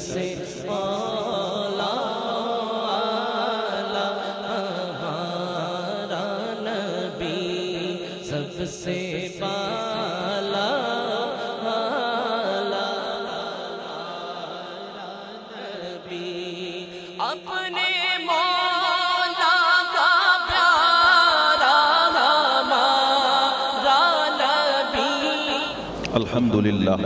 सबसे आला आला हमारा नबी, सबसे आला आला नबी, अपने मौला का प्यारा हमारा नबी। अल्हम्दुलिल्लाह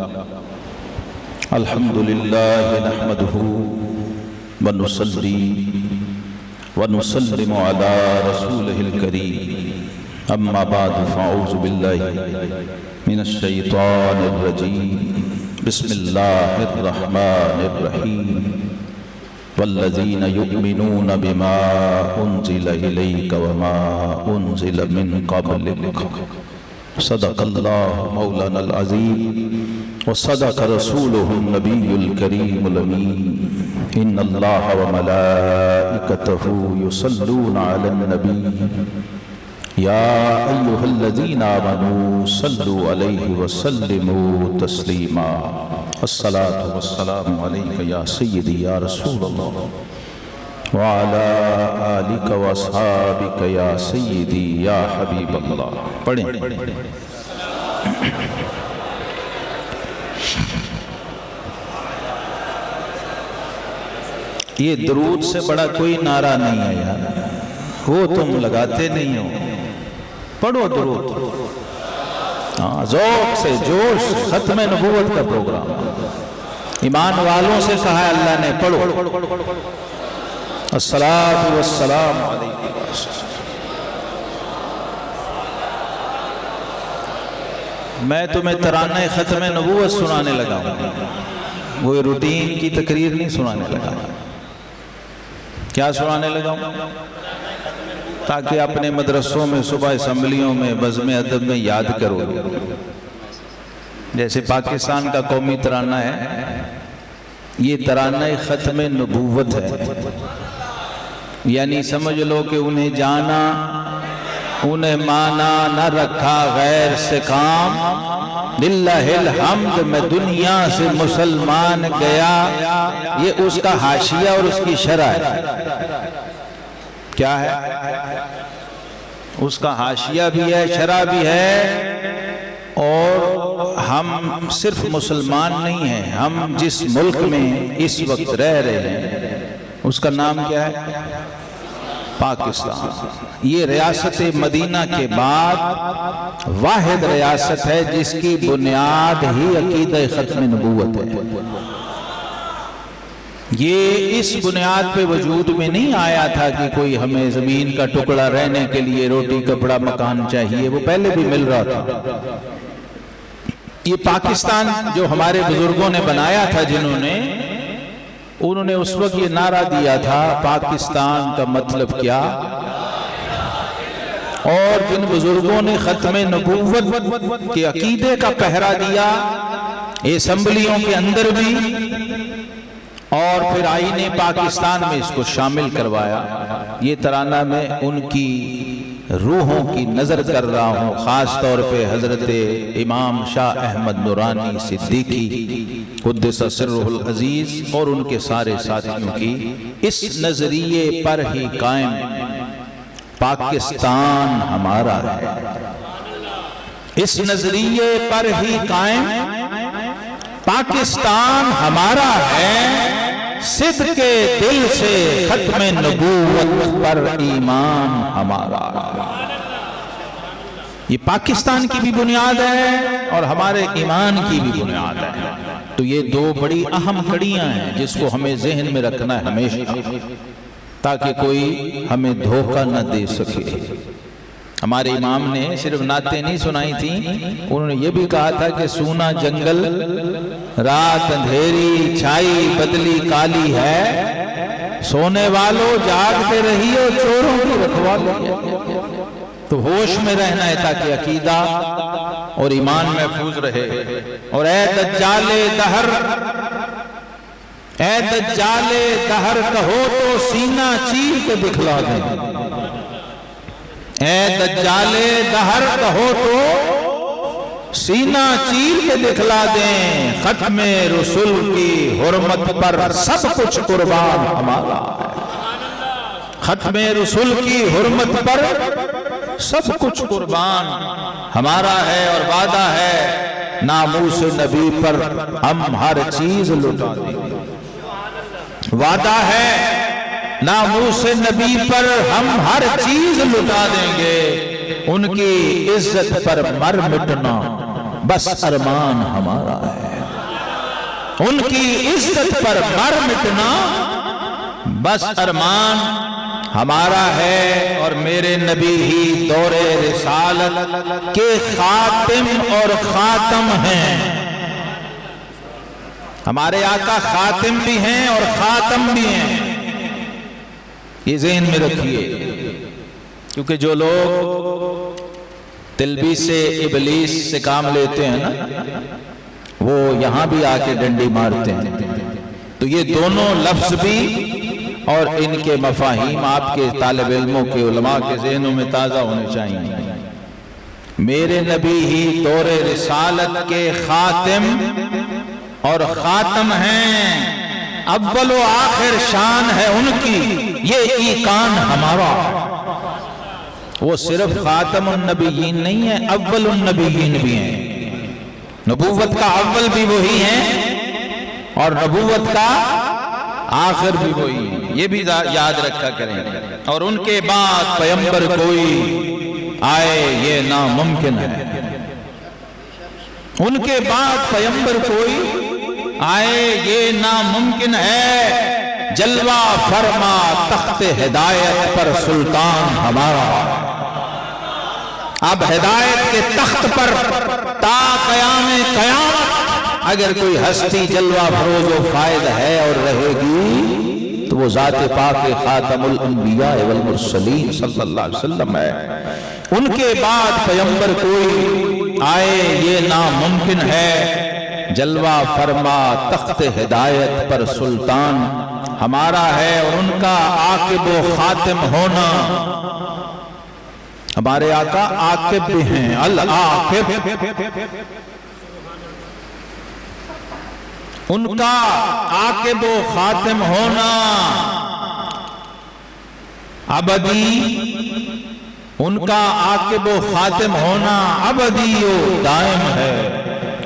अल्हम्दुलिल्लाह नहमदुहु व नुसल्ली व नुसल्लिमु अला रसूलिहिल करीम, अम्मा बाद फ़अऊज़ु बिल्लाहि मिनश शैतानिर रजीम, बिस्मिल्लाहिर रहमानिर रहीम, वल्लज़ीन युमिनून बिमा उन्ज़िला इलैका व मा उन्ज़िला मिन क़ब्लिक, सदक़ल्लाहु मौलानल अज़ीम व सदक़ रसूलुहुन नबियुल करीमुल अमीन, इन्नल्लाहा व मलाइकतहु युसल्लूना अलन नबी, या अय्युहल्लज़ीना आमनू सल्लु अलैहि व सल्लिमू तस्लीमा, अस्सलातु वस्सलामु अलैका या सय्यदी या रसूलल्लाह व अला आलिका व अस्हाबिका या सय्यदी या हबीबल्लाह। पढ़ें। ये दरूद से बड़ा कोई नारा नहीं है यार, वो तुम लगाते नहीं हो। पढ़ो दरूद, हाँ, ज़ौक़ से, जोश, खत्म नबूवत का प्रोग्राम। ईमान वालों से कहा है अल्लाह ने, पढ़ो। अस्सलातु वस्सलाम अलैका। मैं तुम्हें तराना खत्म नबूवत सुनाने लगा हूँ, वो रूटीन की तकरीर नहीं सुनाने लगा। क्या सुनाने लगा हूँ? ताकि अपने मदरसों में, सुबह असम्बलियों में, बज़्म अदब में याद करो। जैसे पाकिस्तान का कौमी तराना है, ये तराना खत्म नबूवत है। यानी समझ लो कि उन्हें जाना, उन्हें माना, न रखा गैर से काम, लिल्लाहिल हम्द, मैं दुनिया से मुसलमान गया। ये उसका हाशिया और उसकी शरह है। क्या है? उसका हाशिया भी है, शरह भी है। और हम सिर्फ मुसलमान नहीं हैं, हम जिस मुल्क में इस वक्त रह रहे हैं उसका नाम क्या है? पाकिस्तान। ये रियासत मदीना के बाद वाहिद रियासत है जिसकी बुनियाद ही अकीदा खत्म नबूवत है। ये इस बुनियाद पे वजूद में नहीं आया था कि कोई हमें जमीन का टुकड़ा रहने के लिए, रोटी कपड़ा मकान चाहिए, वो पहले भी मिल रहा था। ये पाकिस्तान जो हमारे बुजुर्गों ने बनाया था, उन्होंने उस वक्त ये नारा दिया था, पाकिस्तान का मतलब क्या। और जिन बुजुर्गों ने खत्म नबूवत के अकीदे का पहरा दिया, असम्बलियों के अंदर भी और फिर आईने पाकिस्तान में इसको शामिल करवाया। ये तराना मैं उनकी रूहों की नजर कर रहा हूँ, खास तौर पे हजरत इमाम शाह अहमद नूरानी सिद्दीकी क़ुद्दस सिर्रुहुल अज़ीज़ और उनके सारे साथियों की इस नजरिए पर ही कायम पाकिस्तान हमारा है। इस नजरिए पर ही कायम पाकिस्तान हमारा है। सिद्ध के दिल से खत्म नबूवत पर ईमान हमारा। ये पाकिस्तान की भी बुनियाद है और हमारे ईमान की भी बुनियाद है। तो ये दो बड़ी अहम कड़ियां हैं जिसको हमें जहन में रखना है हमेशा, ताकि कोई हमें धोखा न दे सके। हमारे इमाम ने सिर्फ नाते नहीं सुनाई थी, उन्होंने ये भी कहा था कि सूना जंगल, रात अंधेरी, छाई बदली काली है, सोने वालों जागते रहिए, चोरों की रखवाली है। तो होश में रहना है ताकि अकीदा और ईमान महफूज रहे। और ऐ दज्जाले दहर कहो तो सीना चीर के दिखला दे। ऐ दज्जाले दहर कहो तो सीना चीर के दिखला दें, खत्मे रसूल की हुर्मत पर सब कुछ कुर्बान हमारा है। खत्मे रसूल की हुर्मत पर सब कुछ कुर्बान हमारा है। और वादा है नामूस नबी पर हम हर चीज लुटा देंगे। वादा है नामूस नबी पर हम हर चीज लुटा देंगे। उनकी इज्जत पर मर मिटना बस अरमान हमारा है। उनकी इज्जत पर मर मिटना बस अरमान हमारा है। और मेरे नबी ही दौरे रिसालत के खातिम और खातम हैं। हमारे आका खातिम भी हैं और खातम भी हैं, ये ज़हन में रखिए। क्योंकि जो लोग तिलबीस से इबलीस से काम लेते हैं ना, वो यहां भी आके डंडी मारते हैं। तो ये दोनों लफ्ज भी और इनके मफाहिम आपके तालिब इल्मों के उलमा के ज़हनों में ताज़ा होने चाहिए। मेरे नबी ही दौरे रिसालत के खातिम और खातम हैं। अव्वल व आखिर शान है उनकी, ये ईकान हमारा। वो सिर्फ खातमुन नबीयीन नहीं है, अव्वलुन नबीयीन भी हैं। नबूवत का अव्वल भी वही है और नबूवत का आखिर भी वही है, ये भी याद रखा करें। और उनके बाद पैगंबर कोई आए ये नामुमकिन है। उनके बाद पैगंबर कोई आए ये नामुमकिन है। जलवा फरमा तख्ते हिदायत पर सुल्तान हमारा। अब हिदायत के तख्त पर ता क़यामे क़यामत अगर कोई हस्ती जलवा फरोज व फायद है और रहेगी तो वो ज़ात पाक खातमुल अंबिया वल मुरसलीन सल्लल्लाहु अलैहि वसल्लम है। उनके बाद पैगंबर कोई आए ये नामुमकिन है। जलवा फरमा तख्त हिदायत पर सुल्तान हमारा है। और उनका आकिब व खातिम होना, हमारे आका आकिब भी हैं, अल आकिब। उनका आकिब व खातिम होना अबदी, उनका आकिब व खातिम होना अबदी व दायम है।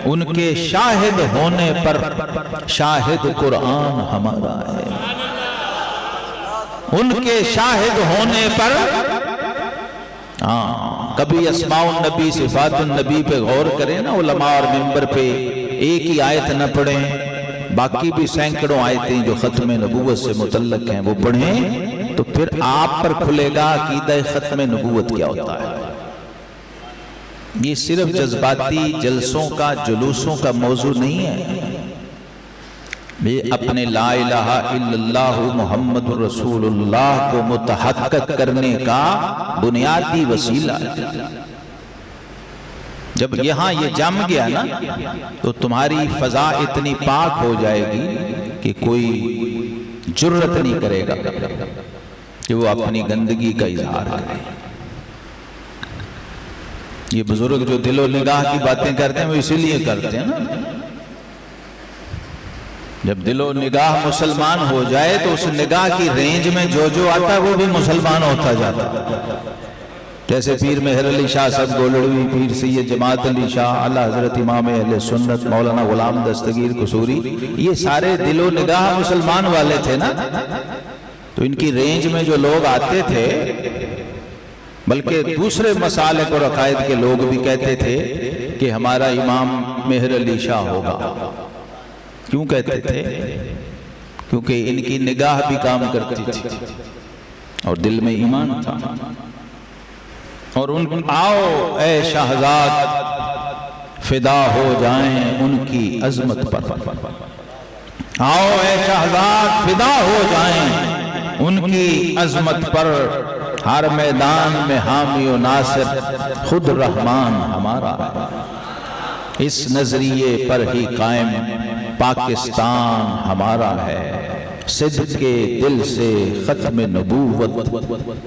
उनके शाहिद होने पर शाहिद कुरान हमारा है। उनके शाहिद होने पर कभी अस्माउन नबी सिफातुन नबी पे गौर करें ना उलमा, और मिंबर पे एक ही आयत न पढ़ें, बाकी भी सैकड़ों आयतें जो खत्म नबूवत से मुतल्लक हैं वो पढ़ें, तो फिर आप पर खुलेगा अकीदा खत्म नबूवत क्या होता है। ये सिर्फ जज्बाती जलसों का जुलूसों का मौजू नहीं है। ये अपने ला इलाहा इल्लल्लाहु मुहम्मदुर रसूलुल्लाह को मुतहक्कक करने का बुनियादी वसीला है। जब यहां ये जम गया ना तो तुम्हारी फजा इतनी पाक हो जाएगी कि कोई जुर्रत नहीं करेगा कि वो अपनी गंदगी का इजहार करे। ये बुजुर्ग जो दिलो निगाह की बातें करते हैं वो इसीलिए करते हैं ना। जब दिलो निगाह मुसलमान हो जाए तो उस निगाह की रेंज में जो जो आता है वो भी मुसलमान होता जाता है। जैसे पीर मेहर अली शाह साहब गोलड़वी, पीर सैयद जमात अली शाह, आला हजरत इमाम अहले सुन्नत मौलाना गुलाम दस्तगीर कसूरी, ये सारे दिलो निगाह मुसलमान वाले थे ना। तो इनकी रेंज में जो लोग आते थे, बल्कि दूसरे मसालिक और अकायद के लोग भी कहते थे कि हमारा इमाम मेहर अली शाह होगा। क्यों कहते थे? क्योंकि इनकी निगाह भी काम करती थी और दिल में ईमान था। और उन आओ ऐ शहजाद फिदा हो जाएं उनकी अजमत पर, आओ ऐ शहजाद फिदा हो जाएं उनकी अजमत पर। हर मैदान में हामी और नासिर खुद रहमान हमारा है। इस नजरिए पर ही कायम पाकिस्तान हमारा है। सिद्ध के दिल से खत्म नबूवत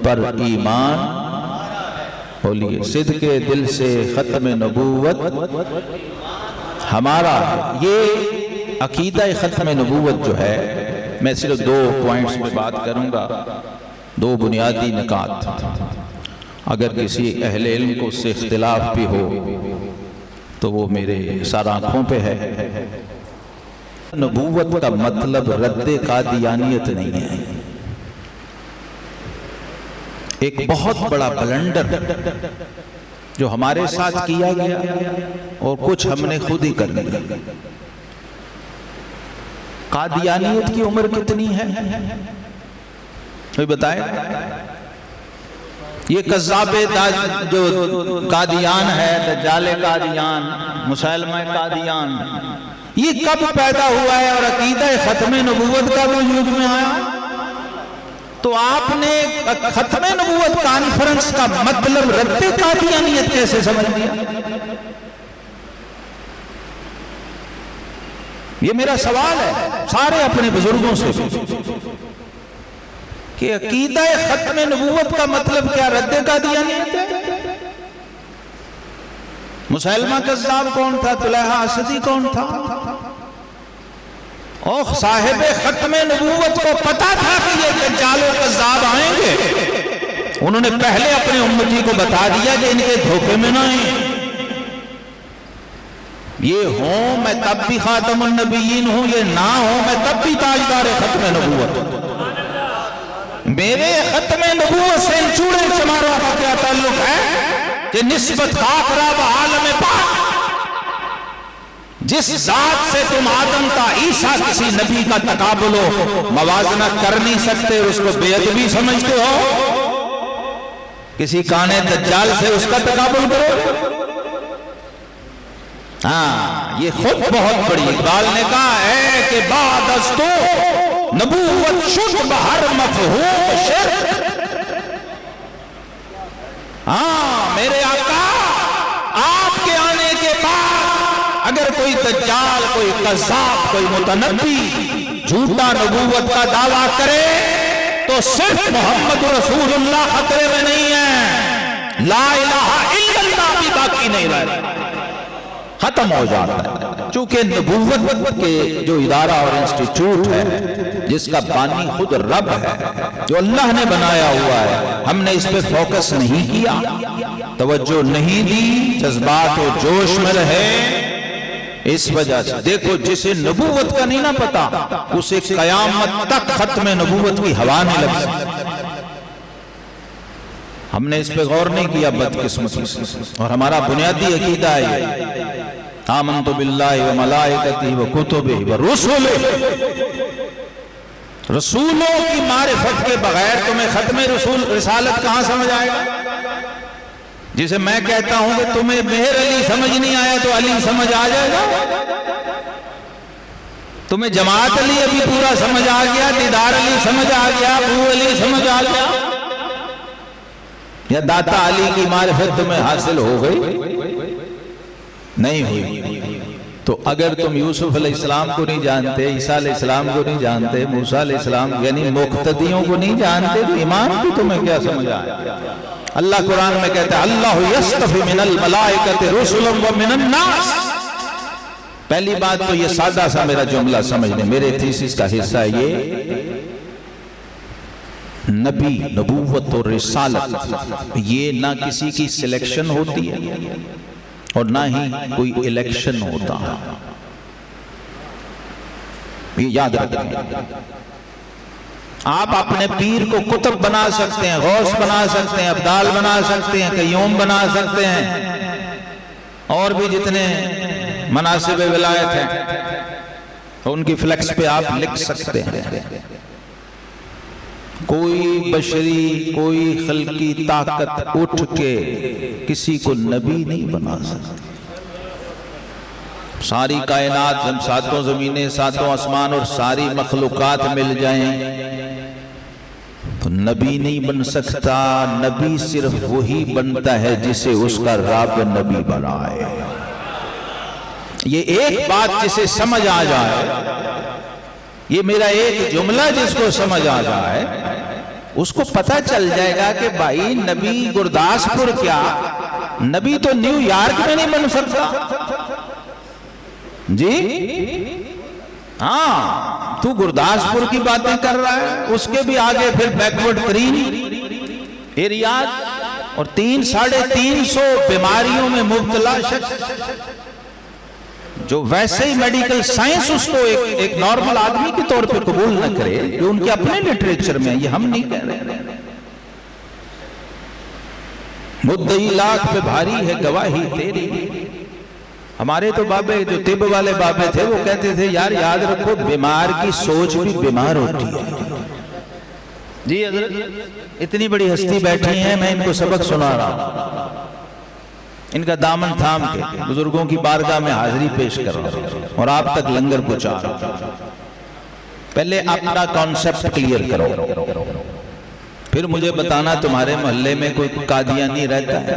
पर ईमान बोलिए, सिद्के दिल से खत्म नबूवत हमारा है। ये अकीदा खत्म नबूवत जो है, मैं सिर्फ 2 पॉइंट्स में बात करूंगा, 2 बुनियादी निकात। अगर किसी अहले इल्म को उससे इख्तिलाफ भी हो तो वो मेरे सारा आंखों पे है। नबूवत का मतलब रद्दे कादियानियत नहीं है। एक बहुत बड़ा ब्लंडर जो हमारे साथ किया गया और कुछ हमने खुद ही कर लिया। कादियानियत की उम्र कितनी है कोई बताए? ये कज़्ज़ाबे जो कादियान है, दज्जाले कादियान, मुसलमा कादियान, ये कब पैदा हुआ है और अकीदा खत्म नबूवत का वजूद में आया? तो आपने खत्म नबूवत कॉन्फ्रेंस का मतलब रद्दे कादियानियत कैसे समझ लिया? ये मेरा सवाल है सारे अपने बुजुर्गों से कि अकीदा खत्म नबूवत का मतलब क्या रद्दे कादियानियत है? मुसलमा कज़्ज़ाब कौन था? तुलैहा असदी कौन था? और साहिब खत्म नबूवत को पता था कि ये दज्जाल और कज़्ज़ाब आएंगे, उन्होंने पहले अपने उम्मती को बता दिया कि इनके धोखे में ना आए। ये हो मैं तब भी खातमुन नबिय्यीन हूं, ये ना हो मैं तब भी ताजदार खत्म नबूवत। मेरे खत्म नबूवत से इन चूड़े चमारों का क्या ताल्लुक है कि निस्बत खाकरा व आलम पाक, जिस जात से तुम आदम का ईसा किसी नबी का तकाबुल मवाजना कर नहीं सकते, उसको बेअदबी समझते हो, किसी काने दज्जाल से उसका तकाबुल करो। हाँ, ये खुद बहुत बड़ी। इकबाल ने कहा है कि बादस्तो नबूवत शुद्ध बहर मफहूम शिर्क। हाँ मेरे आका, आपके आने के बाद अगर कोई दज्जाल, कोई कज़्ज़ाब, कोई मुतनब्बी झूठा नबूवत का दावा करे तो सिर्फ मोहम्मद रसूलुल्लाह खतरे में नहीं है, ला इलाहा इल्लल्लाह भी बाकी नहीं रहा, खत्म हो जाता है। चूंकि नबूवत के जो इदारा और इंस्टीट्यूट है जिसका बानी खुद रब है, जो अल्लाह ने बनाया हुआ है, हमने इस पे फोकस नहीं किया, तवज्जो नहीं दी, जज्बात और जोश में रहे। इस वजह से देखो, जिसे नबूवत का नहीं ना पता, उसे कयामत तक खत्म नबूवत की हवा नहीं लग सकती। हमने इस पे गौर नहीं किया बदकिस्मती से। और हमारा बुनियादी अकीदा है आमन्तु बिल्लाहि व मलाइकतिहि व कुतुबिहि व रुसुलिहि। रसूलों की मारिफत के बगैर तुम्हें खत्म रसूल रिसालत कहां समझ आएगा? जिसे मैं कहता हूं कि तुम्हें मेहर अली समझ नहीं आया तो अली समझ आ जाएगा। तुम्हें जमात अली अभी पूरा समझ आ गया, दीदार अली समझ आ गया, अबू अली समझ आ गया, या दाता अली की मारिफत तुम्हें हासिल हो गई? नहीं हुई। तो अगर तुम यूसुफ अलैहिस्सलाम को नहीं जानते, ईसा अलैहिस्सलाम को नहीं जानते, मूसा अलैहिस्सलाम यानी मुक्तदियों को नहीं जानते, तो ईमान की तुम्हें क्या समझ आया? अल्लाह कुरान में कहता है अल्लाहु यस्तफी मिनल मलाइकति रुसुलन व मिनन नास। पहली बात तो ये सादा सा मेरा जुमला समझ लें, मेरे थीसिस का हिस्सा ये, नबी, नबूवत और रिसालत ये ना किसी की सिलेक्शन होती है और ना ही कोई इलेक्शन होता है, ये याद रखें। आप अपने पीर को कुतुब बना सकते हैं, गौस बना सकते हैं, अब्दाल बना सकते हैं, कय्यूम बना सकते हैं, और भी जितने मनासिब विलायत हैं तो उनकी फ्लेक्स पे आप लिख सकते हैं। कोई बशरी, कोई खल्की ताकत उठ के किसी को नबी नहीं बना सकती। सारी कायनात, हम सातों जमीनें, सातों आसमान और सारी मखलूकात मिल जाएं तो नबी नहीं बन सकता। नबी सिर्फ वही बनता है जिसे उसका रब नबी बनाए। ये एक बात जिसे समझ आ जाए, ये मेरा एक जुमला जिसको समझ आ जाए उसको पता चल जाएगा कि भाई नबी गुरदासपुर क्या, नबी तो न्यूयॉर्क में नहीं बन सकता जी। हाँ, तू गुरदासपुर की बातें कर रहा है, उसके भी आगे फिर बैकवर्ड तरीन एरियाज और 300-350 बीमारियों में मुब्तला शख्स जो वैसे ही मेडिकल साइंस उसको एक नॉर्मल आदमी के तौर पे कबूल न करे, जो उनके अपने लिटरेचर में, ये हम नहीं कह रहे। मुद्दई लाख पे भारी है गवाही तेरी। हमारे तो बाबे जो तिब वाले बाबे थे वो कहते थे यार याद रखो बीमार की सोच भी बीमार होती है जी। हज़रत इतनी बड़ी हस्ती बैठी हैं, मैं इनको सबक सुना रहा हूं, इनका दामन थाम के बुजुर्गों की बारगाह में हाजिरी पेश कर रहा हूं और आप तक लंगर पहुंचा रहा हूं। पहले अपना कॉन्सेप्ट क्लियर करो, फिर मुझे बताना तुम्हारे मोहल्ले में कोई कादियानी रहता है।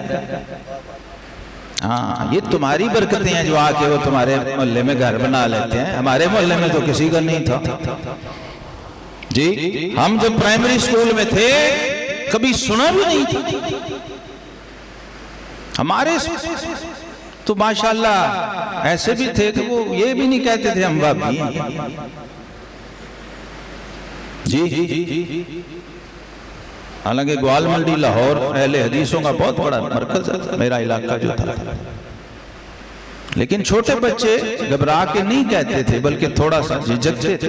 हाँ, ये तुम्हारी बरकतें हैं जो आके वो तुम्हारे मोहल्ले में घर बना लेते हैं। हमारे मोहल्ले में तो किसी का नहीं था जी। हम जब प्राइमरी स्कूल में थे कभी सुना भी नहीं था। हमारे तो माशाल्लाह ऐसे भी थे कि वो ये भी नहीं कहते थे हम बाप जी। हालांकि ग्वाल मंडी लाहौर अहले हदीसों का बहुत बड़ा मरकज है, मेरा इलाका जो था, लेकिन छोटे बच्चे घबरा के नहीं कहते थे बल्कि थोड़ा सा झिझकते थे,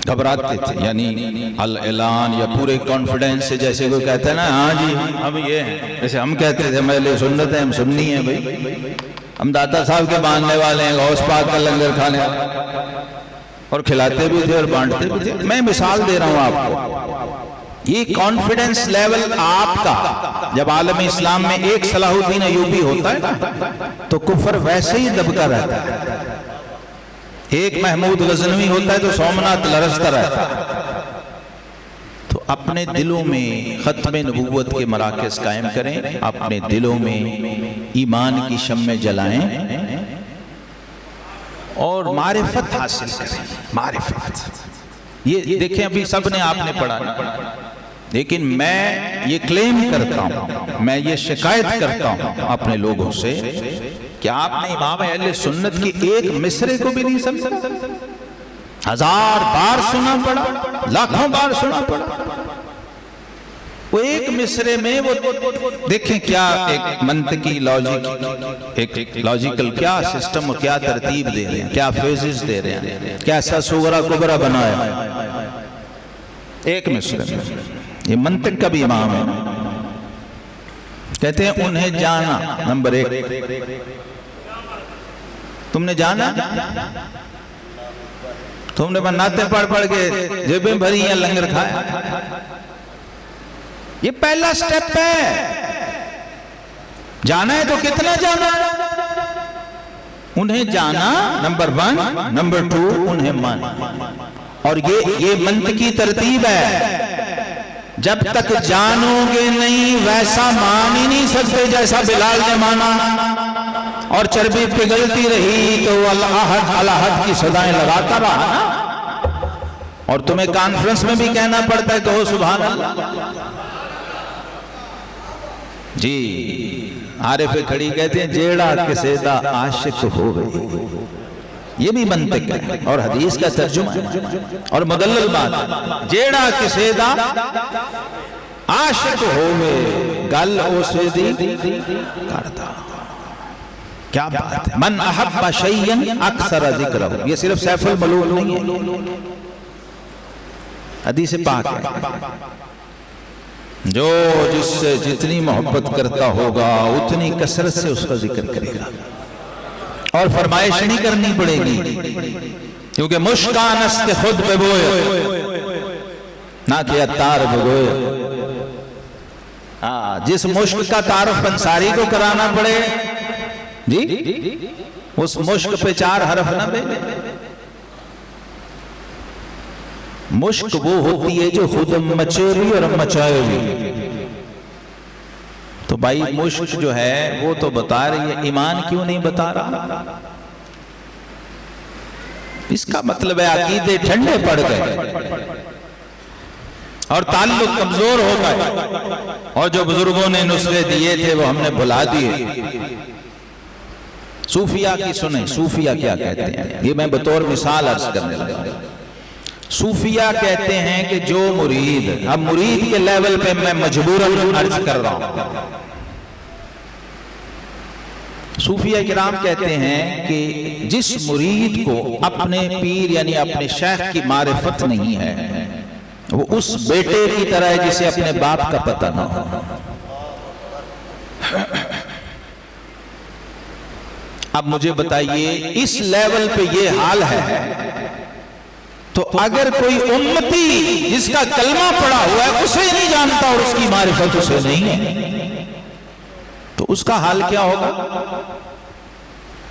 घबराते थे। यानी अल ऐलान या पूरे कॉन्फिडेंस से, जैसे कोई कहता है ना हाँ जी हम ये हैं, जैसे हम कहते थे मेरे सुन्नत है, हम सुन्नी हैं भाई, हम दाता साहब के मानने वाले हैं, गौस पाक का लंगर खाने और खिलाते भी थे और बांटते भी थे। मैं मिसाल दे रहा हूं आपको, ये कॉन्फिडेंस लेवल आपका जब आलम इस्लाम में एक सलाहुद्दीन अयूबी होता है ना तो कुफर वैसे ही दबका रहता है, एक महमूद गजनवी होता है तो सोमनाथ लरसता रहता है। तो अपने दिलों में खत्म नबूवत के मराकज़ कायम करें, अपने दिलों में ईमान की शम्में जलाएं और मारिफत हासिल करें। मारिफत ये देखें, अभी सबने आपने पढ़ा, लेकिन मैं ये क्लेम करता हूं, मैं ये शिकायत करता हूं अपने लोगों से कि आपने इमाम अहले सुन्नत की एक मिसरे को भी नहीं समझा। 1000 बार सुना पड़ा, लाखों बार सुना पड़ा, वो एक मिसरे में वो देखें क्या एक मंतकी लॉजिक, एक लॉजिकल क्या सिस्टम और क्या तरतीब दे रहे हैं, क्या फेजेस दे रहे हैं, कैसा सुगरा कुबरा बनाया एक मिसरे में। ये मंतक का भी इमाम है। कहते हैं उन्हें जाना, नंबर 1 तुमने जाना, तुमने बनाते पढ़ पढ़ के जेबें भरी या लंगर खाया, ये पहला स्टेप है। जाना है तो कितना जाना, उन्हें जाना नंबर 1, नंबर 2 उन्हें मान। और ये मंत्र की तरतीब है, जब तक जानोगे नहीं वैसा मान ही नहीं सकते जैसा बिलाल ने माना। और चर्बी पिघलती रही तो अल्लाह की सदाएं लगाता रहा ना। और तुम्हें कॉन्फ्रेंस में भी कहना पड़ता है कहो सुभान अल्लाह जी। आरिफ खड़ी कहते हैं जेड़ा किसे दा आशिक हो गई, ये भी मंतिक है और हदीस का तर्जुमा है और मुदल्लल बात। जेड़ा किसे दा आशिक हो गए गल उसे दी करता। क्या बात है। मन अहब्बा शैयन अक्सर जिक्र, ये सिर्फ सैफुल मलूक नहीं है, हदीस पाक है। जो जिससे जितनी मोहब्बत करता होगा उतनी कसरत से उसका जिक्र करेगा और फरमाइश नहीं करनी पड़ेगी, क्योंकि मुश्कानस्ते खुद पे बोए ना कि अत्तार भगोए। हाँ, जिस मुश्क का तारुफ अंसारी को कराना पड़े जी, उस मुश्क पे 4 हरफ ना बेले। मुश्क वो होती है जो खुद मचेगी और मचाएगी। तो भाई मुश्क जो है वो तो बता रही है, ईमान क्यों नहीं बता रहा? इसका मतलब है अकीदे ठंडे पड़ गए और ताल्लुक कमजोर हो गए, और जो बुजुर्गों ने नुस्खे दिए थे वो हमने भुला दिए। सूफिया की सुने, सूफिया क्या कहते हैं, ये मैं बतौर मिसाल अर्ज करने लगा। सूफिया कहते हैं कि जो मुरीद, अब मुरीद के लेवल पे मैं मजबूरन अर्ज कर रहा हूं, सूफिया किराम कहते हैं कि जिस मुरीद को अपने पीर यानी अपने शेख की मारिफत नहीं है, वो उस बेटे की तरह है जिसे अपने बाप का पता ना हो। अब मुझे बताइए, इस लेवल पे ये हाल है, तो अगर कोई उम्मती जिसका कलमा पड़ा हुआ है उसे नहीं जानता और उसकी मारिफत उसे नहीं है, तो उसका हाल क्या होगा,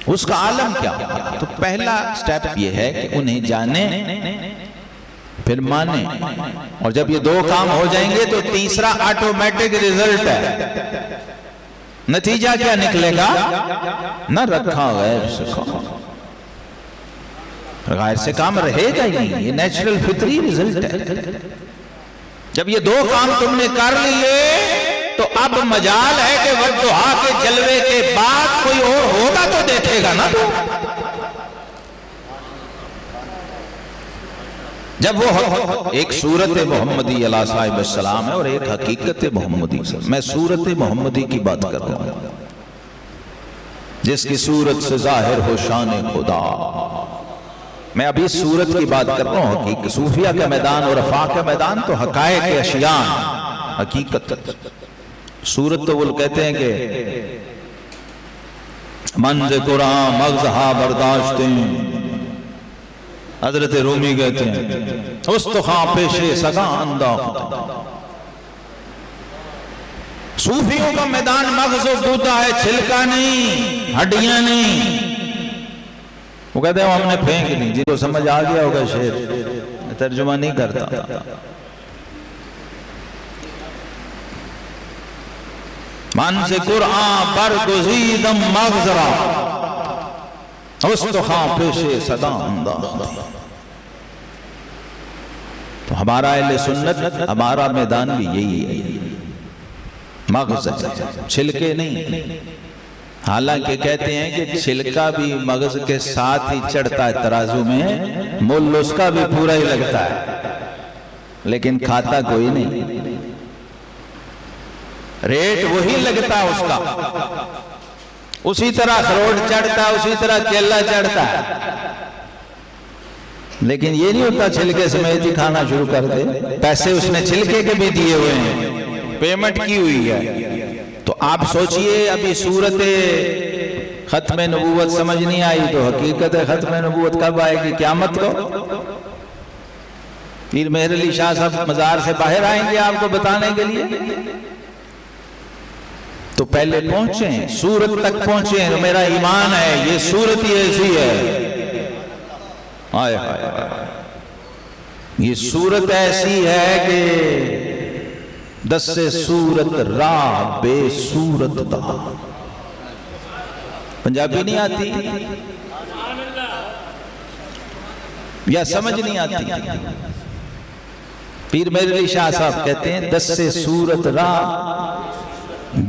उसका आलम क्या होगा? तो पहला स्टेप ये है कि उन्हें जाने फिर माने, और जब ये दो काम हो जाएंगे तो तीसरा ऑटोमेटिक रिजल्ट है। नतीजा क्या निकलेगा, न रखा गैर से काम, गैर से काम रहेगा ही नहीं, ये नेचुरल फितरी रिजल्ट है। जब ये दो काम तुमने कर लिए तो अब मजाल है कि वद्दुहा के जलवे के बाद कोई और होगा तो देखेगा ना। तो जब वो एक सूरत मोहम्मदी अलैहिस्सलाम है और एक हकीकत मोहम्मदी, मैं सूरत मोहम्मदी की बात कर रहा हूं, जिसकी सूरत से जाहिर हो शान खुदा। मैं अभी सूरत की बात कर रहा हूं कि सूफिया का मैदान और अफा का मैदान तो हकायक के अशियान हकीकत। सूरत तो वो कहते हैं कि मंज़ कुरान मग़ज़हा बर्दाश्तें, हजरत रूमी कहते हैं उस्तखा पेशे सगा अंदा। सूफियों का मैदान मग़ज़ गुदा है, छिलका नहीं, हड्डियां नहीं। वो कहते हैं हमने फेंक दी, जिसको समझ आ गया होगा शेर, तर्जुमा नहीं करता। मन से कुरान पर गुज़ीदम मग़ज़रा उस्तखा पेशे सदा अंदा। तो हमारा अहले सुन्नत, हमारा मैदान भी यही है, मग़ज़, छिलके नहीं। हालांकि कहते हैं कि छिलका भी मग़ज़ के साथ ही चढ़ता है तराजू में, मुल उसका भी पूरा ही लगता है, लेकिन खाता कोई नहीं, रेट वही लगता है उसका। उसी तरह अखरोट चढ़ता है, उसी तरह केला चढ़ता है, लेकिन ये नहीं होता छिलके समेत ही खाना शुरू कर दे। पैसे उसने छिलके के भी दिए हुए हैं, पेमेंट की हुई है। तो आप सोचिए, अभी सूरत खत्म नबूवत समझ नहीं आई तो हकीकत खत्म नबूवत कब आएगी? क़यामत को। पीर मेहर अली शाह साहब मजार से बाहर आएंगे आपको बताने के लिए। तो पहले पहुंचे, सूरत तक पहुंचे, तो मेरा ईमान है ये सूरत ही ऐसी है। हाय हाय, ये सूरत ऐसी है कि दस से सूरत राह बेसूरत दा। पंजाबी नहीं आती या समझ नहीं आती? पीर मेहर अली शाह साहब कहते हैं दस से सूरत राह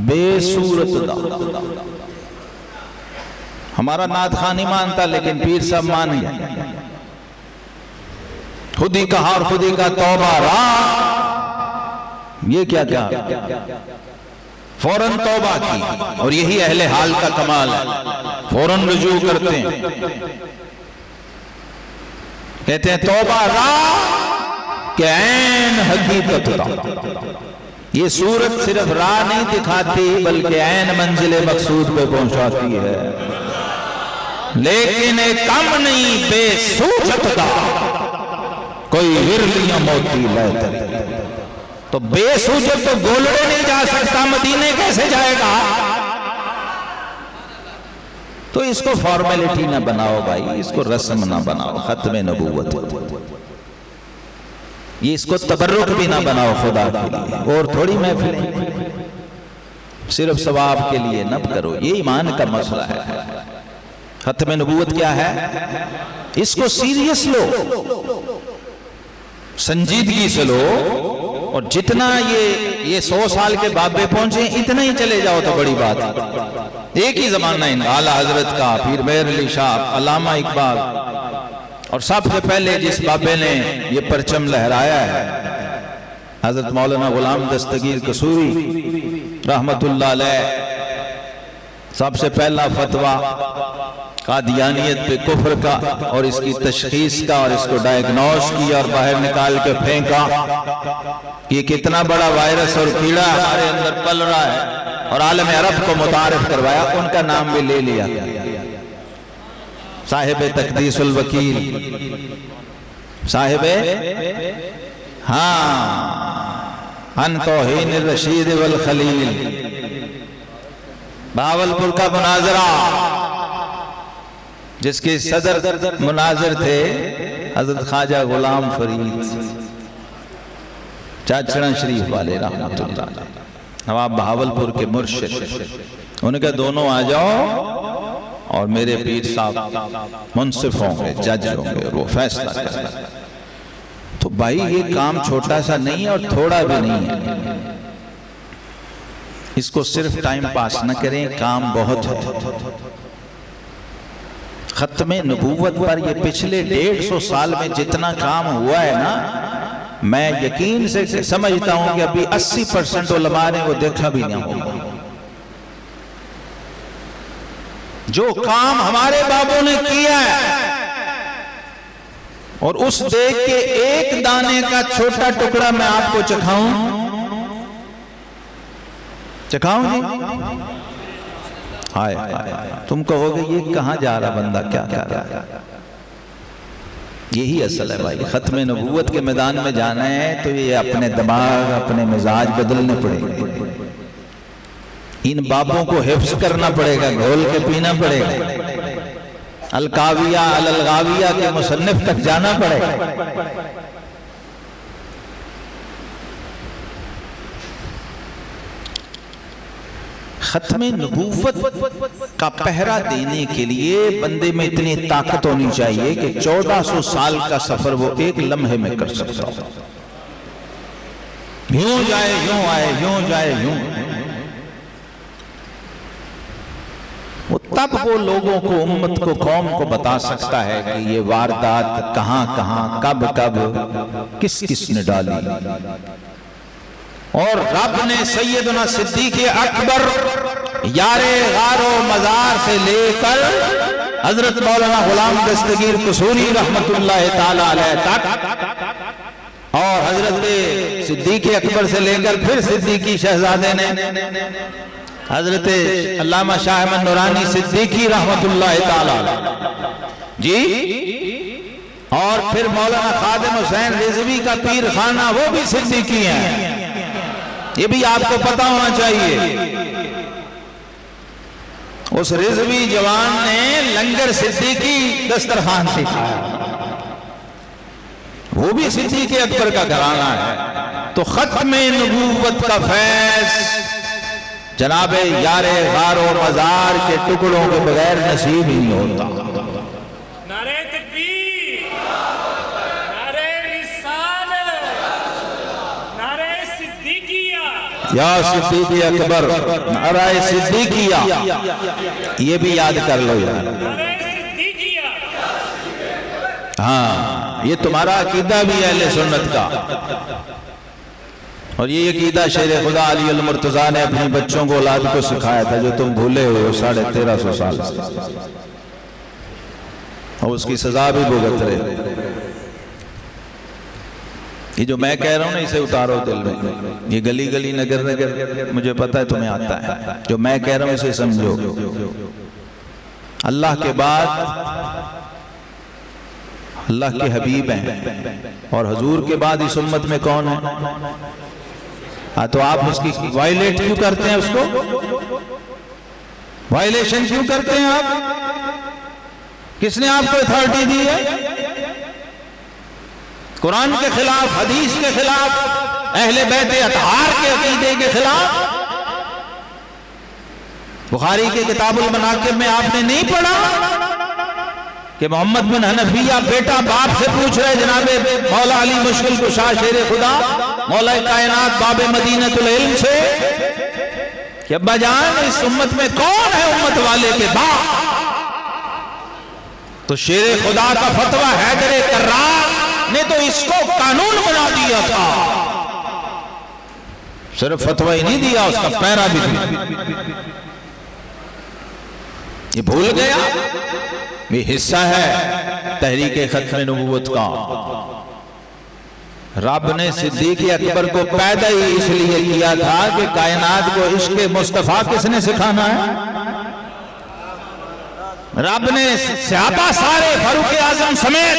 बेसूरत दा। हमारा नाथ खान नहीं मानता, लेकिन पीर साहब मान गया। खुद ही कहा और खुद ही का तौबा रा, ये क्या क्या फौरन तौबा की, और यही अहले हाल का कमाल है, फौरन रुजू करते हैं। कहते हैं तौबा रा के ऐन हकीकत रा। ये सूरत सिर्फ राह नहीं दिखाती बल्कि ऐन मंजिल मकसूद पे पहुंचाती है, लेकिन एक कम नहीं बेसूरत दा कोई हिरलियां मोती लहते। तो बेसूरत तो गोलड़े नहीं जा सकता, मदीने कैसे जाएगा? तो इसको फॉर्मेलिटी ना बनाओ भाई, इसको रस्म ना बनाओ, खत्म नबूवत। ये इसको तबर्रुक भी ना बनाओ खुदा के लिए, और थोड़ी महफिल सिर्फ सवाब के लिए न करो। ये ईमान का मसला है। खत्म नबूवत क्या है? इसको सीरियस लो, संजीदगी से लो, और जितना ये 100 साल के बाबे पहुंचे इतना ही चले जाओ तो बड़ी बात है। एक ही जमाना इन आला हजरत का, पीर मेहर अली शाह, अल्लामा इकबाल, और सबसे पहले जिस बाबे ने ये परचम लहराया है हजरत मौलाना गुलाम दस्तगीर कसूरी रहमतुल्लाह अलैह। सबसे पहला फतवा कादियानियत पे कुफ्र का और इसकी तशखीस का, और इसको डायग्नोस किया और बाहर निकाल के फेंका। ये कितना बड़ा वायरस और कीड़ा हमारे अंदर पल रहा है, और आलम अरब को मुतारिफ करवाया, उनका नाम भी ले लिया, साहिब तकदीसुल वकील, साहिब अन तौहीन रशीद वल खलील। भावलपुर का मुनाजरा, जिसके सदर मुनाजिर थे हजरत ख्वाजा गुलाम फरीद चाचड़ा शरीफ वाले रहमतुल्लाह अलैह, नवाब भावलपुर के मुर्शिद। उनके दोनों आ जाओ और मेरे पीर साहब मुंसिफ होंगे, जज होंगे, वो फैसला करेंगे। तो भाई ये काम छोटा सा नहीं है और थोड़ा भी नहीं है। इसको सिर्फ टाइम पास न करें, काम बहुत है। खत्म नबूवत पर ये पिछले 150 साल में जितना काम हुआ है ना, मैं यकीन से समझता हूं कि अभी 80% उलमा ने वो देखा भी नहीं होगा। जो काम हमारे बाबू ने किया है, और उस देख के एक दाने का छोटा टुकड़ा मैं आपको चखाऊं जी? हाय तुम कहोगे ये कहां जा रहा बंदा, क्या कर रहा है? यही असल है भाई। खत्म नबूवत के मैदान में जाना है तो ये अपने दिमाग, अपने मिजाज बदलने पड़ेंगे। इन बाबों को हिफ्ज करना पड़ेगा, घोल के पीना पड़ेगा। अलकाविया अलगाविया के मुसन्निफ तक जाना पड़ेगा। खत्म नबूवत का पहरा देने के लिए बंदे में इतनी ताकत होनी चाहिए कि 1400 साल का सफर वो एक लम्हे में कर सकता हो। यूं जाए यूं आए, यूं जाए यूं। वो तब वो लोगों को, उम्मत को, कौम को बता सकता है कि ये वारदात कहां कहां, कब कब, किस किस ने डाली। और रब ने सैयदना सिद्दीक़ अकबर यारे गारो मजार से लेकर हजरत मौलाना गुलाम दस्तगीर कसूरी रहमतुल्लाह ताला अलैह तक, और हजरत सिद्दीक़ अकबर से लेकर फिर सिद्दीकी शहजादे ने हजरत अल्लामा शाह अहमद नूरानी सिद्दीकी रहमतुल्लाह ताला जी, और फिर मौलाना खादिम हुसैन रिजवी का पीर खाना, वो भी सिद्दीकी हैं। ये भी आपको पता होना चाहिए। उस रिजवी जवान ने लंगर सिद्दीकी दस्तरखान सिखाया, वो भी सिद्दीक़ अकबर का घराना है। तो खत्म नबूवत का फैज जनाबे यारे गारो मजार के टुकड़ों के बगैर नसीब ही नहीं होता। नारे तकबीर, नारे रिसालत, नारे सिद्दीकिया, या सिद्दीक़ अकबर, नाराए सिद्दीकिया, ये भी याद कर लो यार। नारे सिद्दीकिया। हाँ, ये तुम्हारा अकीदा भी है अहले सुन्नत का, और ये अकीदा शेर खुदा अली अल मुर्तजा ने अपने बच्चों को, औलाद को सिखाया था, जो तुम भूले हुए हो 1350 साल से, और उसकी सजा भी भुगत रहे। ये जो मैं कह रहा हूं ना, इसे उतारो दिल में। ये गली गली नगर नगर मुझे पता है तुम्हें आता है, जो मैं कह रहा हूं इसे समझो। अल्लाह के बाद अल्लाह के हबीब हैं, और हुजूर के बाद इस उम्मत में कौन है? हाँ, तो आप उसकी वायलेट क्यों करते हैं? उसको वायलेशन क्यों करते हैं आप? किसने आपको अथॉरिटी दी है? कुरान के खिलाफ, हदीस के खिलाफ, अहले बैत अतहार के अकीदे के खिलाफ। बुखारी के किताबुल मनाकिब में आपने नहीं पढ़ा कि मोहम्मद बिन हनफिया बेटा बाप से पूछ रहे जनाबे मौला अली मुश्किल कुशा शेर खुदा मौला कायनात बाबे मदीनतुल इल्म से कि अब्बा जान इस उम्मत में कौन है उम्मत वाले के बाप? तो शेर खुदा का फतवा हैदर कर्रार ने तो इसको कानून बना दिया था। सिर्फ फतवा ही नहीं दिया, उसका पैरा भी दिया। ये भूल गया ये हिस्सा है तहरीक खत्म नबूवत का। रब ने सिद्दीक अकबर को पैदा ही इसलिए किया था कि कायनात को इश्क मुस्तफा किसने सिखाना है? रब ने सहाबा सारे फारूक आजम समेत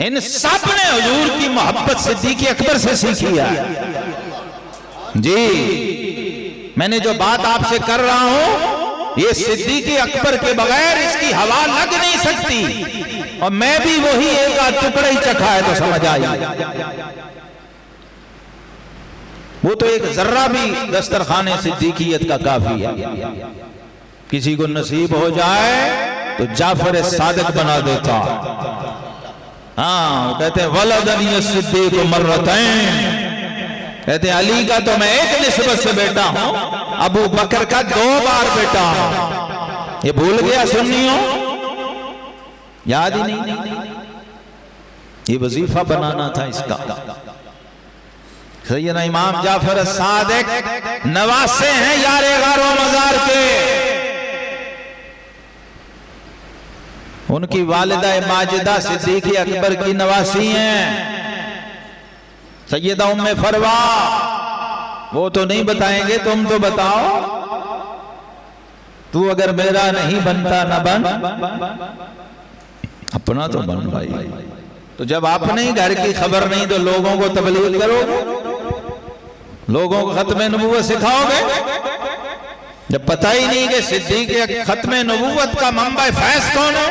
इन सब ने हुजूर की मोहब्बत सिद्दीक अकबर से सीखी है। जी मैंने जो बात आपसे कर रहा हूं ये सिद्दीक अकबर के बगैर इसकी हवा लग नहीं सकती। और मैं भी वही एक आध टुकड़ा ही चखा है तो समझ आई। वो तो एक जर्रा भी दस्तरखाने सिद्दीकियत का काफी है। किसी को नसीब हो जाए तो जाफर सादिक बना देता। हाँ कहते हैं वलदनी सिद्दीक मर्रतैन, कहते हैं अली का तो मैं एक निस्बत से बेटा हूं, अबू बकर का 2 बार बेटा हूं। ये भूल गया सुन्नियों, याद ही नहीं। ये वजीफा बनाना था इसका। सैयदना इमाम जाफर सादिक नवासे हैं यारे गारो मजार के। उनकी वालिदा माजिदा सिद्दीक अकबर की नवासी हैं। सैयदा उम्मे फरवा वो तो नहीं बताएंगे, तुम तो बताओ। तू अगर मेरा नहीं बनता न बन, अपना तो बन भाई। तो जब अपने ही घर की खबर नहीं तो लोगों को तबलीग करोगे, लोगों को खत्म नबूवत सिखाओगे। जब पता ही नहीं कि सिद्दीक खत्म नबूवत का मंबा फैज कौन है,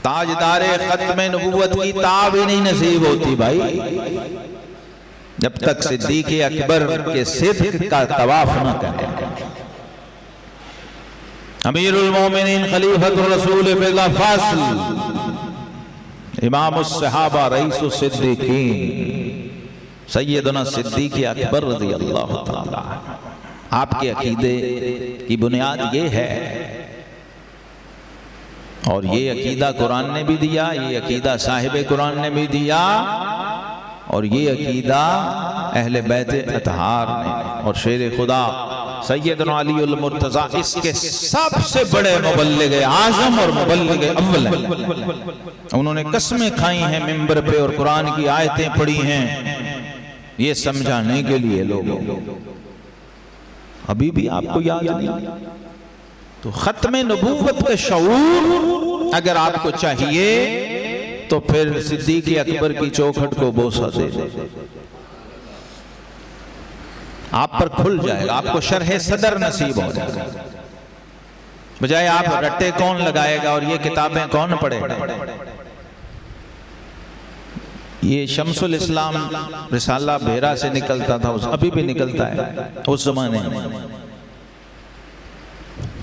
ताजदारे खत्म नबूवत की ताब ही नहीं नसीब होती भाई जब तक सिद्दीक अकबर के सिद्क का तवाफ न करे। अमीरुल मोमिनीन खलीफतुर रसूल बिला फासल इमामुस सहाबा रईसुस सिद्दीकीन सैयदना सिद्दीक अकबर रज़ियल्लाहु ताला। आपके अकीदे की बुनियाद ये है और ये अकीदा कुरान ने भी दिया, ये अकीदा साहिब कुरान ने भी दिया और ये अकीदा अहले बैत अतहार ने और शेर खुदा सैयदना अलीउल मुर्तज़ा इसके सबसे बड़े मुबल्लिग आज़म और मुबल्लिग अव्वल हैं। उन्होंने कसमें खाई हैं मिंबर पे और कुरान की आयतें पढ़ी हैं ये समझाने के लिए लोगों। अभी भी आपको याद नहीं? तो खत्म नबूवत का शऊर अगर आपको चाहिए तो फिर सिद्दीक अकबर की चौखट को बोसा दे आप पर खुल जाएगा, आपको शरह सदर नसीब हो जाएगा। बजाय आप रट्टे कौन लगाएगा और ये किताबें कौन पढ़ेगा। ये शम्सुल इस्लाम रिसाला भेरा से निकलता था, अभी भी निकलता है। उस जमाने में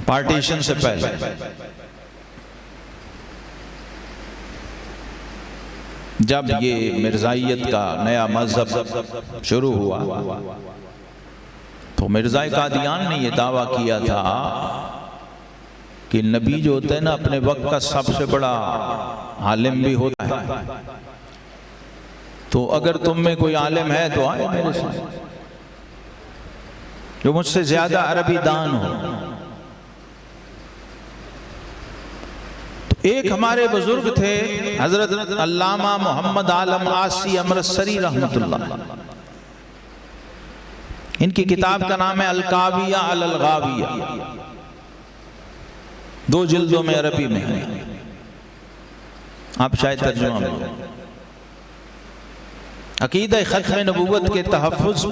पार्टीशन से पहले जब ये मिर्जाइयत का नया मजहब शुरू हुआ तो मिर्जा कादियान ने यह दावा किया था कि नबी जो होता है ना अपने वक्त का सबसे बड़ा आलिम भी होता है। तो अगर तुम में कोई आलिम है तो आए मेरे साथ, जो मुझसे ज्यादा अरबी दान हो। एक हमारे बुजुर्ग थे हजरत अल्लामा मोहम्मद आलम आसी अमृतसरी रहमतुल्लाह, इनकी किताब का नाम है अलकाविया अलगाविया, 2 जिल्दों में अरबी में है, आप शायद तर्जुमा में। अकीदा खत्म नबूवत के तहफ़्फ़ुज़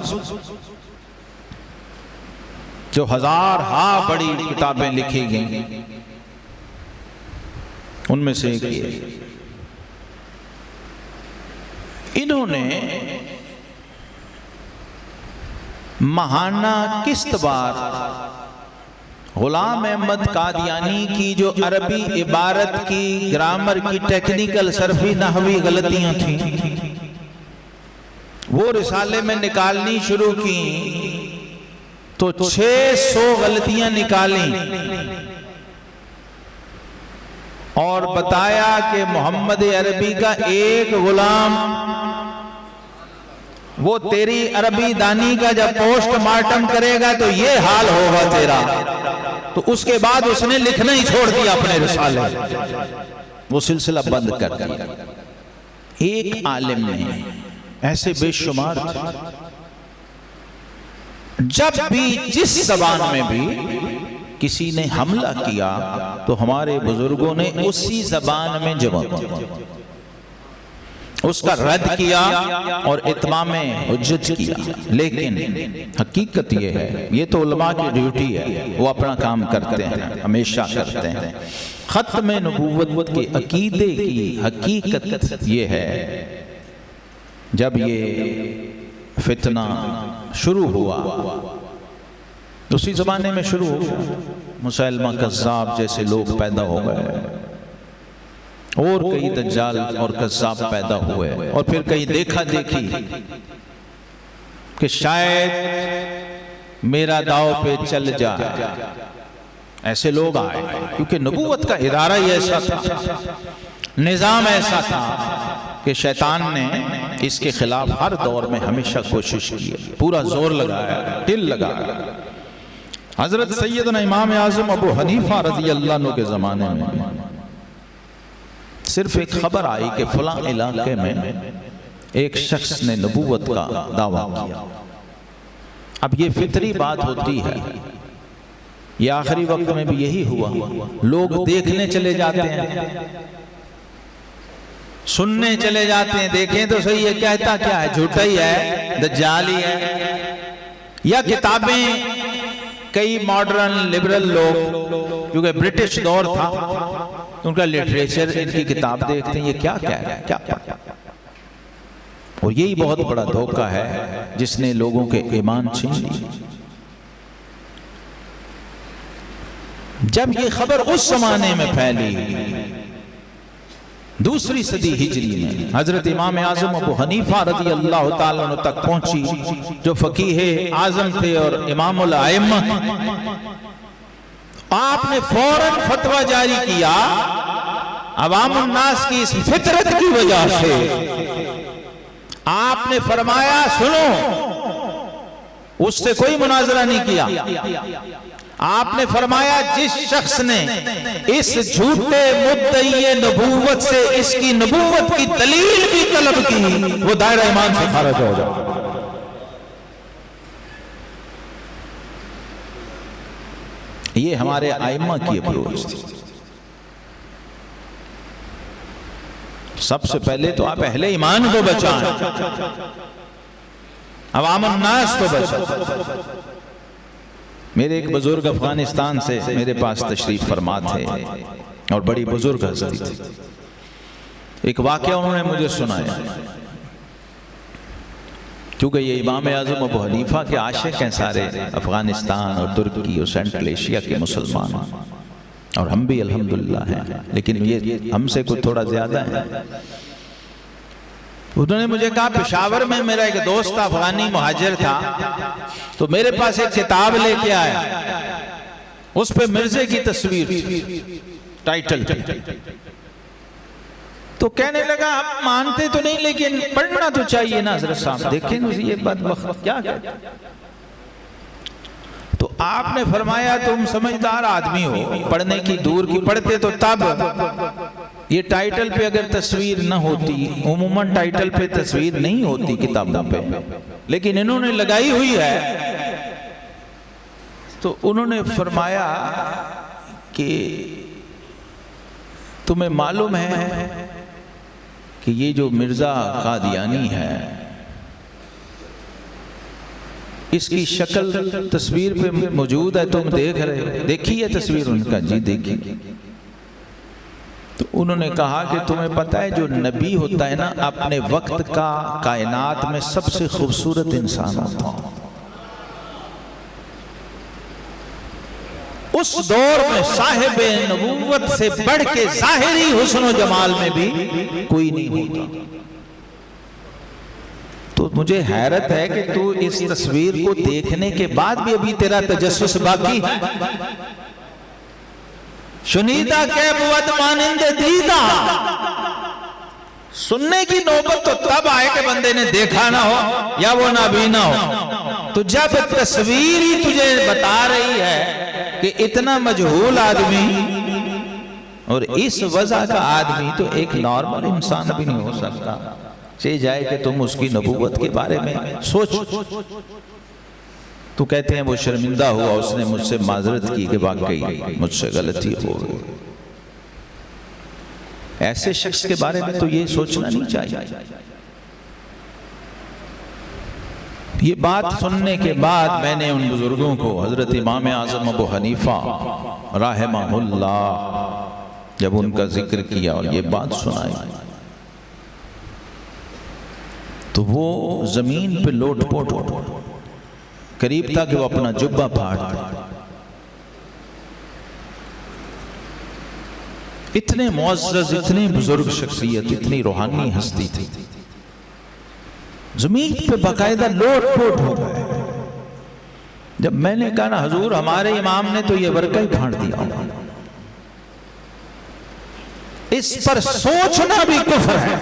जो 1000 बड़ी किताबें लिखी गई उनमें से एक ये। इन्होंने माहाना किस्तवार गुलाम अहमद कादियानी की जो अरबी इबारत की ग्रामर की टेक्निकल सरफी नहवी गलतियां थी वो रिसाले में निकालनी शुरू की तो 600 गलतियां निकाली और बताया कि मोहम्मद अरबी का एक गुलाम वो तेरी अरबी दानी का जब पोस्टमार्टम करेगा तो ये हाल होगा तेरा। तो उसके बाद उसने लिखना ही छोड़ दिया अपने रिसाले, वो सिलसिला बंद कर दिया। एक आलिम ने, ऐसे बेशुमार थे, जब भी जिस जबान में भी किसी ने हमला किया तो हमारे बुजुर्गों ने उसी जबान में जवाब दिया, उसका रद्द किया और इत्माम हुज्जत किया। लेकिन हकीकत यह है, ये तो उलमा की ड्यूटी है, वो अपना काम करते हैं, हमेशा करते हैं। खत्म नबूवत के अकीदे की हकीकत ये है, जब ये फितना शुरू हुआ उसी जमाने में शुरू हो गया, मुसैलमा कज़्ज़ाब जैसे लोग पैदा हो गए और कई दज्जाल और कज़्ज़ाब पैदा हुए और फिर कई देखा देखी कि शायद मेरा दाव पे चल जाए, ऐसे लोग आए। क्योंकि नबूवत का इदारा ही ऐसा था, निज़ाम ऐसा था कि शैतान ने इसके खिलाफ हर दौर में हमेशा कोशिश की, पूरा जोर लगाया, दिल लगाया। हजरत सैयदना इमाम आज़म अबू हनीफा रज़ी अल्लाह अन्हु के ज़माने में सिर्फ एक खबर आई कि फलां इलाके में एक शख्स ने नबूवत का दावा किया। अब ये फितरी बात होती है, ये आखिरी वक्त में भी यही हुआ, लोग देखने चले जाते हैं, सुनने चले जाते हैं, देखें तो सही है कहता क्या है, झूठा ही है, दज्जाल ही है। या किताबें कई मॉडर्न लिबरल लोग, क्योंकि ब्रिटिश दौर था, उनका लिटरेचर, इनकी किताब देखते हैं, ये क्या कह रहा है, क्या। और यही बहुत बड़ा धोखा है जिसने लोगों के ईमान छीन ली। जब ये खबर उस जमाने में फैली, दूसरी सदी हिजरी में, हजरत इमाम आज़म अबू हनीफा रज़ी अल्लाह ताला अन्हु तक पहुंची, जो फकीह आज़म थे और इमामुल आइम्मा, आपने फौरन फतवा जारी किया अवामुन नास की इस फितरत की वजह से। आपने फरमाया सुनो, उससे कोई मुनाजरा नहीं किया। आपने फरमाया जिस शख्स ने इस झूठे मुद्दई नबूवत से इसकी नबूवत की दलील भी तलब की, वो दायरा ईमान से खारिज हो जाए। ये हमारे आइम्मा की अप्रोच थी। सबसे पहले तो आप अहले ईमान को बचाएं, अवामुन नास को बचाएं। मेरे एक बुजुर्ग अफगानिस्तान से मेरे पास तशरीफ फरमा थे और बड़ी बुजुर्ग हस्ती थी। एक वाकया उन्होंने मुझे सुनाया, क्योंकि ये इमाम आज़म अबू हनीफा के आशिक हैं सारे अफगानिस्तान और तुर्की और सेंट्रल एशिया के मुसलमान, और हम भी अल्हम्दुलिल्लाह हैं, लेकिन ये हमसे कुछ थोड़ा ज्यादा है। उन्होंने मुझे कहा पेशावर में मेरा एक दोस्त अफगानी मुहाजिर था, तो मेरे पास एक किताब लेके आया, उस पे मिर्जे की तस्वीर थी, टाइटल थी। तो कहने लगा आप मानते तो नहीं लेकिन पढ़ना तो चाहिए ना हज़रत साहब, देखें ये बदबख्त क्या कहता। तो आपने फरमाया तुम समझदार आदमी हो, पढ़ने की दूर की, पढ़ते तो तब ये टाइटल पे अगर तस्वीर न होती, उमूमन टाइटल पे तस्वीर नहीं होती किताबों पे, लेकिन इन्होंने लगाई हुई है। तो उन्होंने फरमाया कि तुम्हें मालूम है कि ये जो मिर्जा कादियानी है, इसकी शक्ल तस्वीर पे मौजूद है, तुम देख रहे हो, देखी है तस्वीर? उनका जी देखी। तो उन्होंने कहा कि तुम्हें पता है जो नबी होता है ना, अपने वक्त का कायनात में सबसे खूबसूरत इंसान होता है, उस दौर में साहिब नबूवत से बढ़ के ज़ाहिरी हुस्न व जमाल में भी कोई नहीं होता। तो मुझे हैरत है कि तू इस तस्वीर को देखने के बाद भी अभी तेरा तजस्सुस बाकी है। शुनीदा के बुवत मानिंद दीदा, सुनने की नौबत तो तब आए कि बंदे ने देखा ना हो या वो नाबीना हो। तो जब तस्वीर ही तुझे बता रही है कि इतना मजहूल आदमी और इस वजह का आदमी तो एक नॉर्मल इंसान भी नहीं हो सकता, से जाए कि तुम उसकी नबूवत के बारे में सोच। तो कहते हैं वो शर्मिंदा हुआ, उसने मुझसे माजरत की कि वाकई मुझसे गलती हो गई। ऐसे शख्स के बारे में तो ये सोचना नहीं चाहिए। ये बात सुनने के बाद मैंने उन बुजुर्गों को, हजरत इमाम आजम अबू हनीफा रहमहुल्लाह, जब उनका जिक्र किया और ये बात सुनाई तो वो जमीन पे लोटपोट हो, करीब था कि वो अपना जुब्बा फाड़ दे। इतने मुअज़्ज़ज़, इतने बुजुर्ग शख्सियत, इतनी रूहानी हस्ती थी, जमीन पे बाकायदा लोटपोट हो गए। जब मैंने कहा ना हुजूर हमारे इमाम ने तो ये वर्का ही फाड़ दिया, इस पर सोचना भी कुफ्र है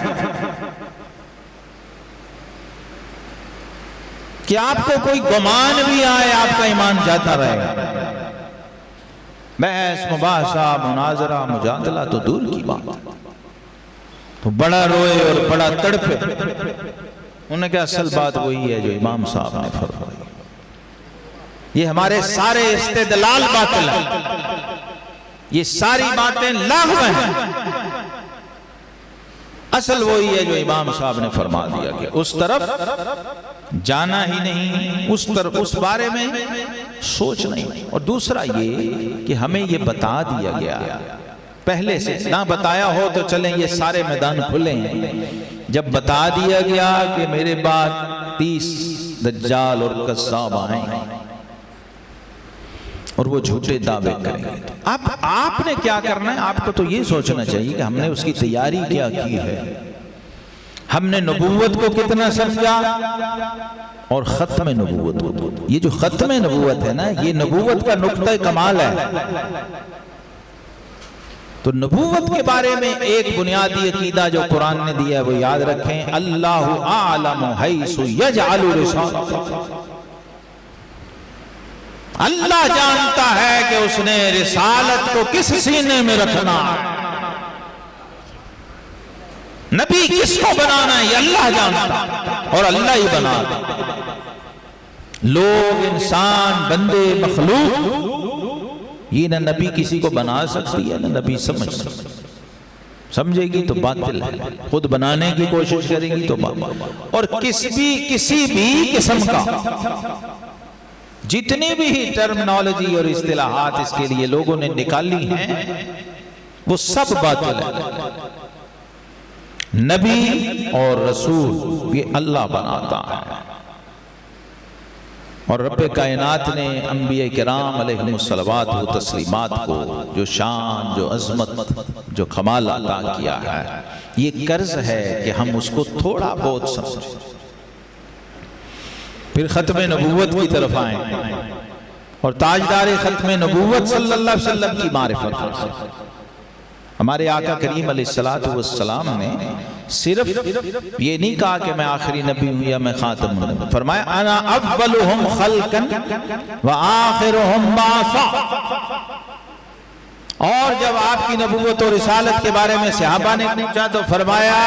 कि आपको कोई गुमान भी आए आपका ईमान जाता रहेगा। बहस मुबासा मुनाजरा मुजादला तो दूर की बात, तो बड़ा रोए और बड़ा तड़पे। उन्होंने कहा असल बात वही है जो इमाम साहब ने फरमाई, ये हमारे सारे इस्तेदलाल बातिल है, ये सारी बातें लागू हैं। असल वही है जो इमाम साहब ने फरमा दिया कि उस तरफ जाना ही नहीं, उस तरफ उस बारे में सोचना ही नहीं। और दूसरा ये कि हमें ये बता दिया गया, पहले से ना बताया हो तो चलें ये सारे मैदान खुले हैं। जब बता दिया गया कि मेरे बाद 30 दज्जाल और कज़्ज़ाब आएंगे और वो झूठे दावे करेंगे, तो अब आपने क्या करना है? आपको तो ये सोचना चाहिए कि हमने उसकी तैयारी क्या की है, हमने नबूवत को कितना समझा और खत्म नबूवत को। ये जो खत्म नबूवत है ना, ये नबूवत का नुक्ता कमाल है। तो नबूवत के बारे में एक बुनियादी अकीदा जो कुरान ने दिया है वो याद रखें, अल्लाहु आलमु हैसु यजअलु रिसालतहु। अल्लाह जानता है कि उसने रिसालत को किस सीने में रखना है, नबी किसको बनाना है ये अल्लाह जानता और अल्लाह ही बना दे। लोग, इंसान, बंदे, मखलूक, ये ना नबी किसी को बना सकती है ना नबी समझ सकती। समझेगी तो बातिल है, खुद बनाने की कोशिश करेगी तो बातिल। और किसी भी किस्म का जितनी भी टर्मिनोलॉजी और इस्तिलाहात इसके लिए लोगों ने निकाली हैं वो सब बातिल है। नबी और रसूल ये अल्लाह बनाता है और रब्बे कायनात ने अंबिया किराम अलैहिमुस्सलावात व तस्लीमात को जो शान, जो अजमत, जो कमाल अता किया है, ये कर्ज है कि हम उसको थोड़ा बहुत समझें। फिर खत्म नबूवत की तरफ आए और ताजदार खत्म नबूवत सल्लल्लाहु अलैहि वसल्लम की मारिफत। हमारे आका करीम अलैहिस्सलातु वस्सलाम ने सिर्फ ये नहीं कहा कि मैं आखिरी नबी हूं या मैं खातम हूं, फरमाया अना अव्वलुहुम खल्कन व आखिरुहुम बासा। और जब आपकी नबूवत और रिसालत के बारे में सहाबा ने पूछा तो फरमाया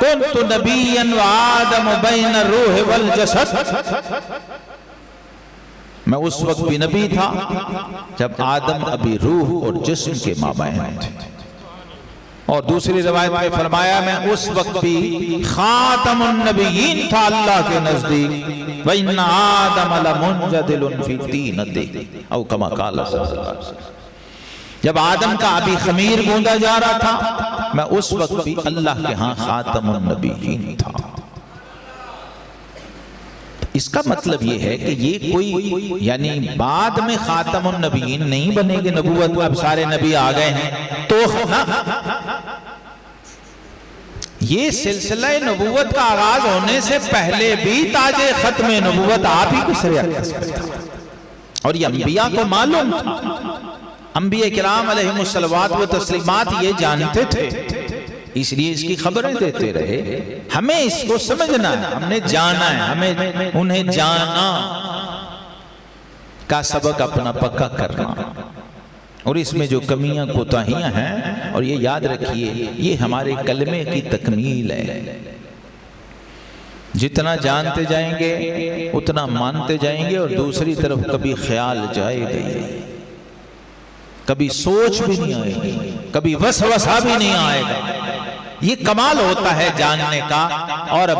कुन्तु नबिय्यन व आदम बैन रूह वल जसद। मैं उस वक्त भी नबी था जब आदम अभी रूह और जिस्म के माबैन थे। और दूसरी रिवायत में फरमाया मैं उस वक्त भी खातमुन नबिय्यीन था अल्लाह के नजदीक, व इन्ना आदम लमुंजदिलुन फी तीनति औ कमा क़ाल सल्लल्लाहु अलैहि वसल्लम। जब आदम का अभी खमीर गूंदा जा रहा था मैं उस वक्त भी अल्लाह के यहां खातमुन नबिय्यीन था। इसका मतलब ये है कि ये कोई यानी बाद में खातमुन नबीयीन नहीं बनेगे, नबूवत अब सारे नबी आ गए हैं तो ना, ये सिलसिला नबूवत का आगाज होने से पहले भी ताजे खत्म नबूवत आप ही को सरिया और ये अंबिया को मालूम था। अंबिया किराम अलैहिमुस्सलावात व तस्लीमात ये जानते थे, इसलिए इसकी खबरें देते रहे। हमें इसको समझना है, हमने जाना है, हमें उन्हें जाना का सबक अपना पक्का करना, और इसमें जो कमियां कोताहियां हैं, और ये याद रखिए ये हमारे कलमे की तकमील है। जितना जानते जाएंगे उतना मानते जाएंगे, और दूसरी तरफ कभी ख्याल जाएगा ही, कभी सोच भी नहीं आएगी, कभी वसवसा भी नहीं आएगा। ये कमाल होता है जानने का। और